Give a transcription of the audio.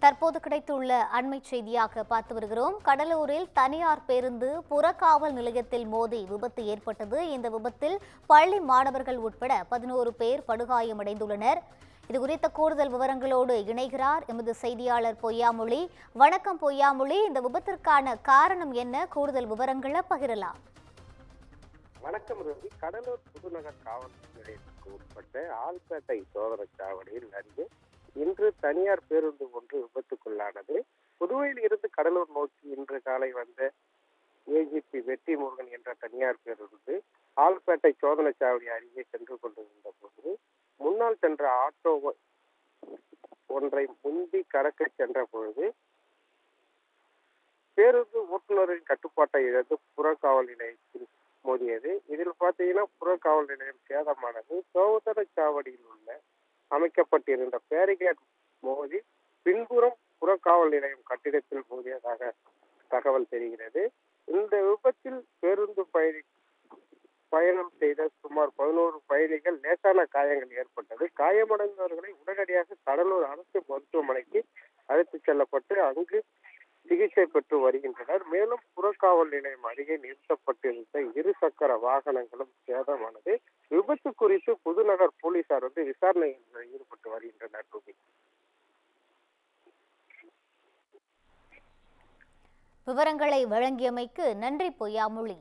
தற்போது கிடைத்துள்ள அண்மை செய்தியாக பார்த்து வருகிறோம். கடலூரில் தனியார் பேருந்து புறக்காவல் நிலையத்தில் மோதி விபத்து ஏற்பட்டது. இந்த விபத்தில் பள்ளி மாணவர்கள் உட்பட 11 பேர் படுகாயமடைந்துள்ளனர். இதுகுறித்த கூடுதல் விவரங்களோடு இணைகிறார் எமது செய்தியாளர் பொய்யாமொழி. வணக்கம் பொய்யாமொழி, இந்த விபத்திற்கான காரணம் என்ன? கூடுதல் விவரங்களை பகிரலாம். வணக்கம் ரவி. கடலூர் புதுநகர் காவல் நிலையத்திற்கு உட்பட்ட ஆல்பேட்டை சோதனை சாவடியில் அருகே இன்று தனியார் பேருந்து ஒன்று விபத்துக்குள்ளானது. புதுவையில் இருந்து கடலூர் நோக்கி இன்று காலை வந்த ஏஜிபி வெற்றி முருகன் என்ற தனியார் பேருந்து ஆல்பேட்டை சோதனை சாவடி அருகே சென்று கொண்டிருந்த போது முன்னால் சென்ற ஆட்டோ ஒன்றை முந்தி கடக்க சென்ற பொழுது பேருந்து ஓட்டுநரின் கட்டுப்பாட்டை இழந்து புறக்காவல் நிலையத்தில் மோதியது. இதில் பார்த்தீங்கன்னா புறக்காவல் நிலையம் சேதமானது. சோதனை சாவடியில் உள்ள அமைக்கப்பட்டிருந்த பேரிகேட் மோதி பின்புறம் புறக்காவல் நிலையம் கட்டிடத்தில் மோதியதாக தகவல் தெரிகிறது. இந்த விபத்தில் பேருந்து பயணம் செய்த சுமார் 11 பயணிகள் லேசான காயங்கள் ஏற்பட்டது. காயமடைந்தவர்களை உடனடியாக கடலூர் அரசு மருத்துவமனைக்கு அழைத்துச் செல்லப்பட்டு அங்கு சிகிச்சை பெற்று வருகின்றனர். மேலும் புறக்காவல் நிலையம் அருகே நிறுத்தப்பட்டிருந்த 2 சக்கர வாகனங்களும் சேதமானது. விபத்து குறித்து புதுநகர் போலீசார் விசாரணையில் ஈடுபட்டு வருகின்றனர். விவரங்களை வழங்கியமைக்கு நன்றி பொய்யாமொழி.